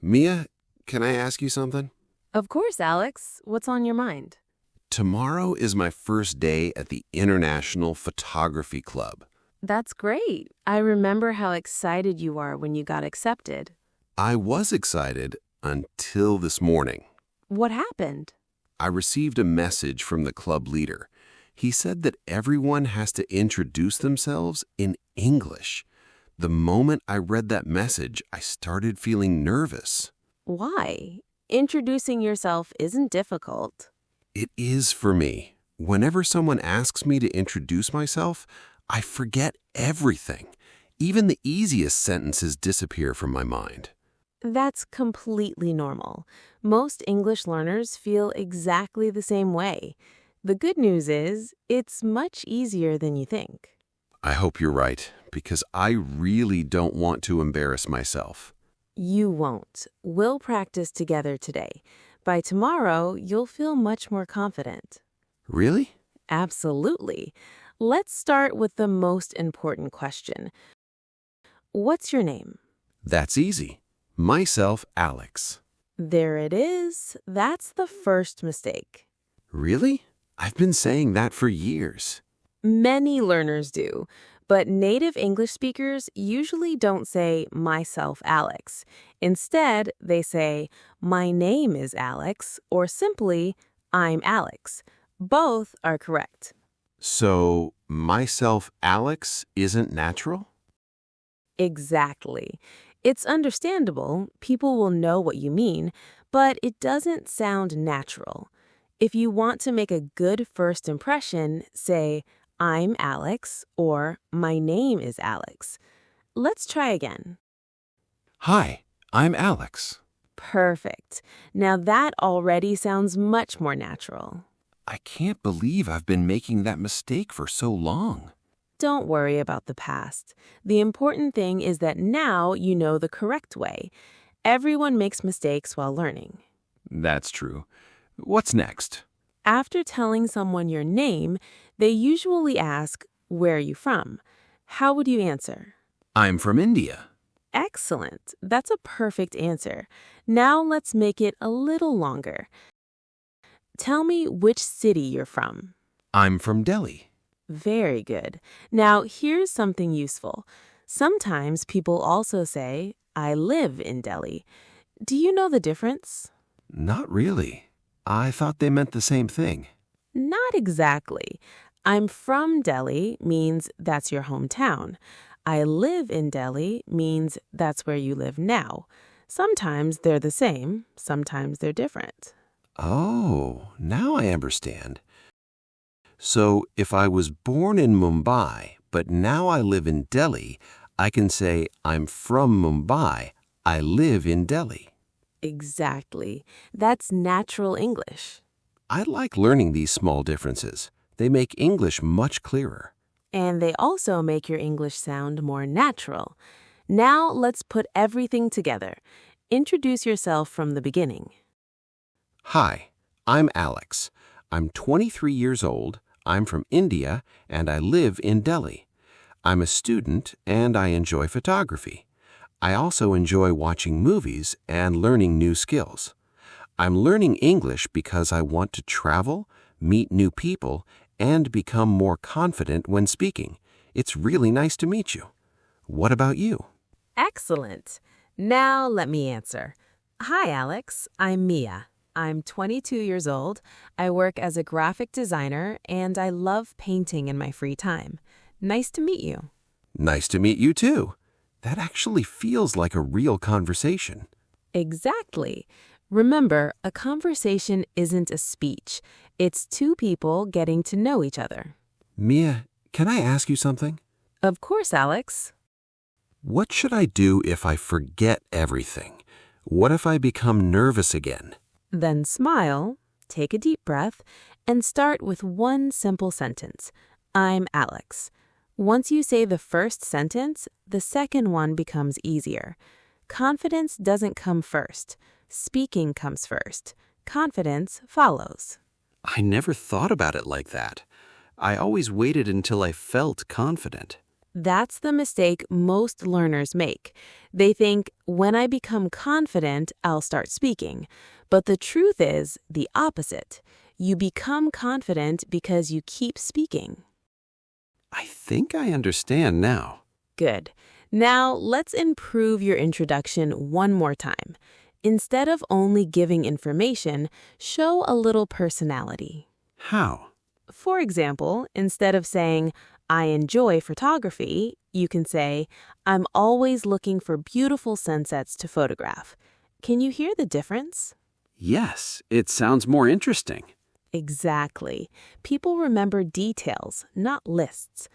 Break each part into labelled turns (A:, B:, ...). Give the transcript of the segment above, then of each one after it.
A: Mia, can I ask you something?
B: Of course, Alex. What's on your mind?
A: Tomorrow is my first day at the International Photography Club.
B: That's great. I remember how excited you are when you got accepted.
A: I was excited until this morning.
B: What happened?
A: I received a message from the club leader. He said that everyone has to introduce themselves in English. The moment I read that message, I started feeling nervous.
B: Why? Introducing yourself isn't difficult.
A: It is for me. Whenever someone asks me to introduce myself, I forget everything. Even the easiest sentences disappear from my mind.
B: That's completely normal. Most English learners feel exactly the same way. The good news is, it's much easier than you think.
A: I hope you're right, because I really don't want to embarrass myself.
B: You won't. We'll practice together today. By tomorrow, you'll feel much more confident.
A: Really?
B: Absolutely. Let's start with the most important question. What's your name?
A: That's easy. Myself, Alex.
B: There it is. That's the first mistake.
A: Really? I've been saying that for years.
B: Many learners do, but native English speakers usually don't say myself, Alex. Instead, they say my name is Alex or simply I'm Alex. Both are correct.
A: So, myself, Alex, isn't natural?
B: Exactly. It's understandable, people will know what you mean, but it doesn't sound natural. If you want to make a good first impression, say, I'm Alex, or my name is Alex. Let's try again.
A: Hi, I'm Alex.
B: Perfect. Now that already sounds much more natural.
A: I can't believe I've been making that mistake for so long.
B: Don't worry about the past. The important thing is that now you know the correct way. Everyone makes mistakes while learning.
A: That's true. What's next?
B: After telling someone your name, they usually ask, where are you from? How would you answer?
A: I'm from India.
B: Excellent. That's a perfect answer. Now let's make it a little longer. Tell me which city you're from.
A: I'm from Delhi.
B: Very good. Now here's something useful. Sometimes people also say, I live in Delhi. Do you know the difference?
A: Not really. I thought they meant the same thing.
B: Not exactly. I'm from Delhi means that's your hometown. I live in Delhi means that's where you live now. Sometimes they're the same, sometimes they're different.
A: Oh, now I understand. So if I was born in Mumbai, but now I live in Delhi, I can say I'm from Mumbai. I live in Delhi.
B: Exactly. That's natural English.
A: I like learning these small differences. They make English much clearer.
B: And they also make your English sound more natural. Now let's put everything together. Introduce yourself from the beginning.
A: Hi, I'm Alex. I'm 23 years old. I'm from India, and I live in Delhi. I'm a student, and I enjoy photography. I also enjoy watching movies and learning new skills. I'm learning English because I want to travel, meet new people, and become more confident when speaking. It's really nice to meet you. What about you?
B: Excellent. Now let me answer. Hi, Alex. I'm Mia. I'm 22 years old. I work as a graphic designer, and I love painting in my free time. Nice to meet you.
A: Nice to meet you too. That actually feels like a real conversation.
B: Exactly. Remember, a conversation isn't a speech. It's two people getting to know each other.
A: Mia, can I ask you something?
B: Of course, Alex.
A: What should I do if I forget everything? What if I become nervous again?
B: Then smile, take a deep breath, and start with one simple sentence. I'm Alex. Once you say the first sentence, the second one becomes easier. Confidence doesn't come first. Speaking comes first. Confidence follows.
C: I never thought about it like that. I always waited until I felt confident.
B: That's the mistake most learners make. They think, when I become confident, I'll start speaking. But the truth is the opposite. You become confident because you keep speaking.
A: I think I understand now.
B: Good. Now, let's improve your introduction one more time. Instead of only giving information, show a little personality.
A: How?
B: For example, instead of saying, I enjoy photography, you can say, I'm always looking for beautiful sunsets to photograph. Can you hear the difference?
A: Yes, it sounds more interesting.
B: Exactly. People remember details, not lists.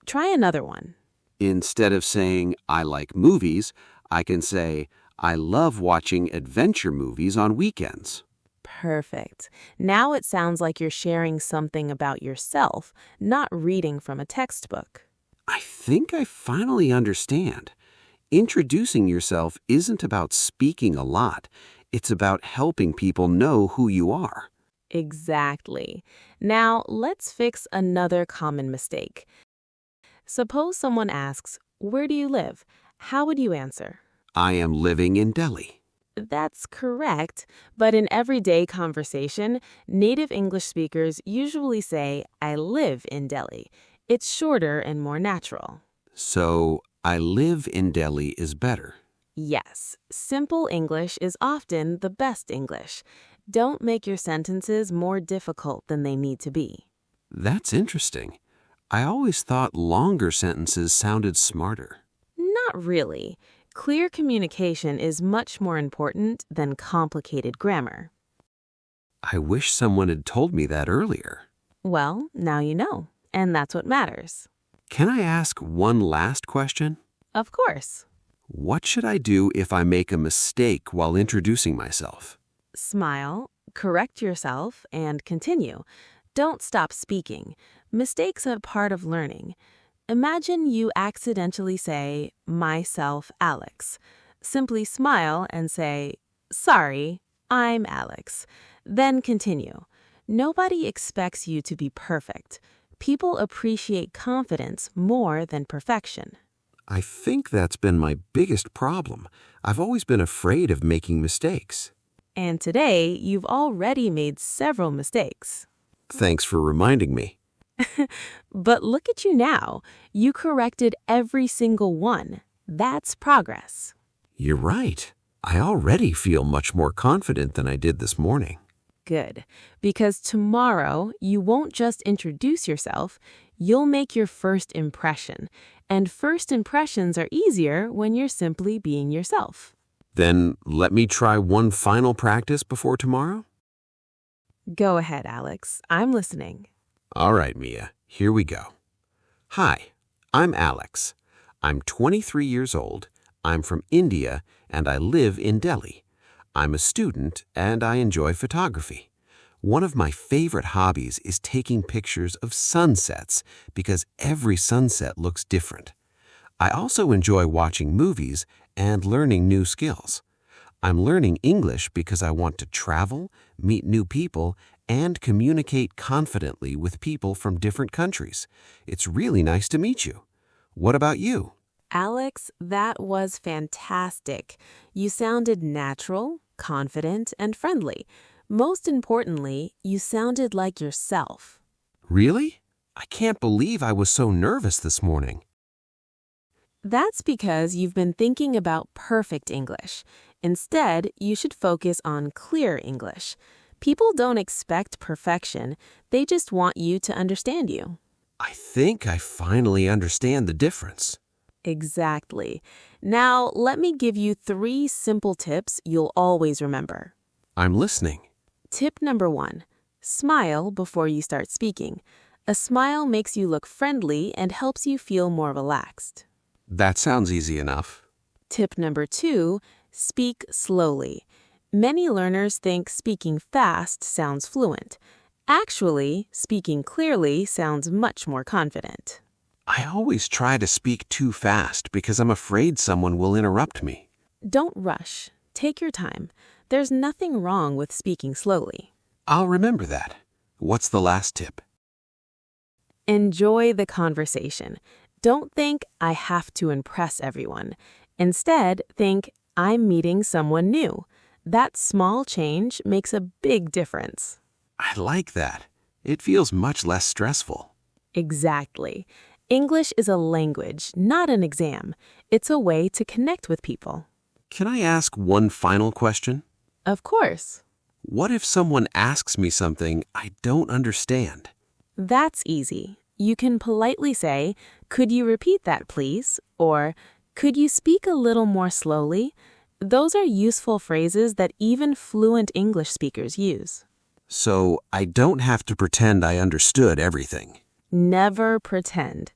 B: Try another one.
A: Instead of saying, I like movies, I can say, I love watching adventure movies on weekends.
B: Perfect. Now it sounds like you're sharing something about yourself, not reading from a textbook.
A: I think I finally understand. Introducing yourself isn't about speaking a lot. It's about helping people know who you are.
B: Exactly. Now let's fix another common mistake. Suppose someone asks, where do you live? How would you answer?
A: I am living in Delhi.
B: That's correct, but in everyday conversation, native English speakers usually say, I live in Delhi. It's shorter and more natural.
A: So, I live in Delhi is better.
B: Yes, simple English is often the best English. Don't make your sentences more difficult than they need to be.
A: That's interesting. I always thought longer sentences sounded smarter.
B: Not really. Clear communication is much more important than complicated grammar.
A: I wish someone had told me that earlier.
B: Well, now you know, and that's what matters.
A: Can I ask one last question?
B: Of course.
A: What should I do if I make a mistake while introducing myself?
B: Smile, correct yourself, and continue. Don't stop speaking. Mistakes are part of learning. Imagine you accidentally say, myself, Alex. Simply smile and say, sorry, I'm Alex. Then continue. Nobody expects you to be perfect. People appreciate confidence more than perfection.
A: I think that's been my biggest problem. I've always been afraid of making mistakes.
B: And today, you've already made several mistakes.
A: Thanks for reminding me.
B: But look at you now. You corrected every single one. That's progress.
A: You're right. I already feel much more confident than I did this morning.
B: Good. Because tomorrow, you won't just introduce yourself, you'll make your first impression. And first impressions are easier when you're simply being yourself.
A: Then let me try one final practice before tomorrow?
B: Go ahead, Alex. I'm listening.
A: All right, Mia. Here we go. Hi, I'm Alex. I'm 23 years old. I'm from India, and I live in Delhi. I'm a student, and I enjoy photography. One of my favorite hobbies is taking pictures of sunsets because every sunset looks different. I also enjoy watching movies and learning new skills. I'm learning English because I want to travel, meet new people, and communicate confidently with people from different countries. It's really nice to meet you. What about you?
B: Alex, that was fantastic. You sounded natural, confident, and friendly. Most importantly, you sounded like yourself.
A: Really? I can't believe I was so nervous this morning.
B: That's because you've been thinking about perfect English. Instead, you should focus on clear English. People don't expect perfection. They just want you to understand you.
A: I think I finally understand the difference.
B: Exactly. Now, let me give you 3 simple tips you'll always remember.
A: I'm listening.
B: Tip number 1. Smile before you start speaking. A smile makes you look friendly and helps you feel more relaxed.
A: That sounds easy enough.
B: Tip number 2. Speak slowly. Many learners think speaking fast sounds fluent. Actually, speaking clearly sounds much more confident.
A: I always try to speak too fast because I'm afraid someone will interrupt me.
B: Don't rush. Take your time. There's nothing wrong with speaking slowly.
A: I'll remember that. What's the last tip?
B: Enjoy the conversation. Don't think, I have to impress everyone. Instead, think, I'm meeting someone new. That small change makes a big difference.
A: I like that. It feels much less stressful.
B: Exactly. English is a language, not an exam. It's a way to connect with people.
A: Can I ask one final question?
B: Of course.
A: What if someone asks me something I don't understand?
B: That's easy. You can politely say, could you repeat that, please? Or, could you speak a little more slowly? Those are useful phrases that even fluent English speakers use.
A: So I don't have to pretend I understood everything.
B: Never pretend.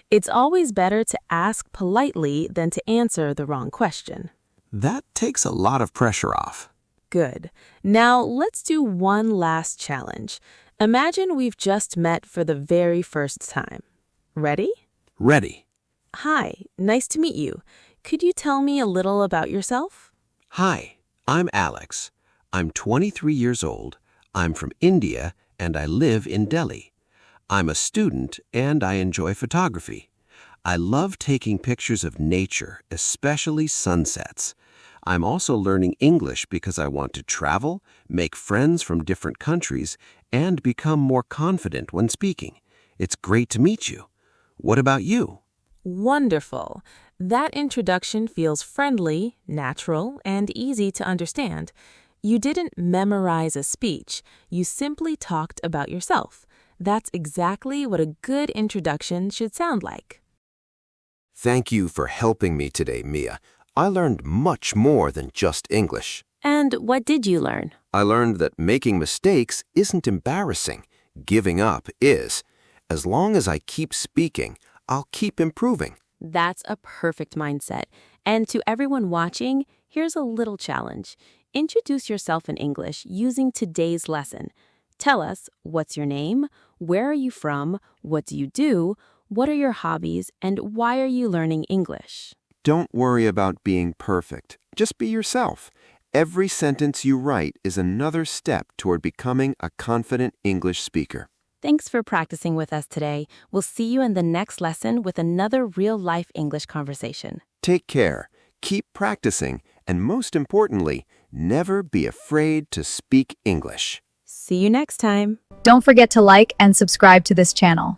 B: It's always better to ask politely than to answer the wrong question.
A: That takes a lot of pressure off.
B: Good. Now let's do one last challenge. Imagine we've just met for the very first time. Ready?
A: Ready.
B: Hi, nice to meet you. Could you tell me a little about yourself?
A: Hi, I'm Alex. I'm 23 years old. I'm from India and I live in Delhi. I'm a student and I enjoy photography. I love taking pictures of nature, especially sunsets. I'm also learning English because I want to travel, make friends from different countries, and become more confident when speaking. It's great to meet you. What about you?
B: Wonderful. That introduction feels friendly, natural, and easy to understand. You didn't memorize a speech. You simply talked about yourself. That's exactly what a good introduction should sound like.
C: Thank you for helping me today, Mia. I learned much more than just English.
B: And what did you learn?
C: I learned that making mistakes isn't embarrassing. Giving up is. As long as I keep speaking, I'll keep improving.
D: That's a perfect mindset. And to everyone watching, here's a little challenge. Introduce yourself in English using today's lesson. Tell us, what's your name? Where are you from? What do you do? What are your hobbies? And why are you learning English?
C: Don't worry about being perfect. Just be yourself. Every sentence you write is another step toward becoming a confident English speaker.
D: Thanks for practicing with us today. We'll see you in the next lesson with another real-life English conversation.
C: Take care, keep practicing, and most importantly, never be afraid to speak English.
D: See you next time.
E: Don't forget to like and subscribe to this channel.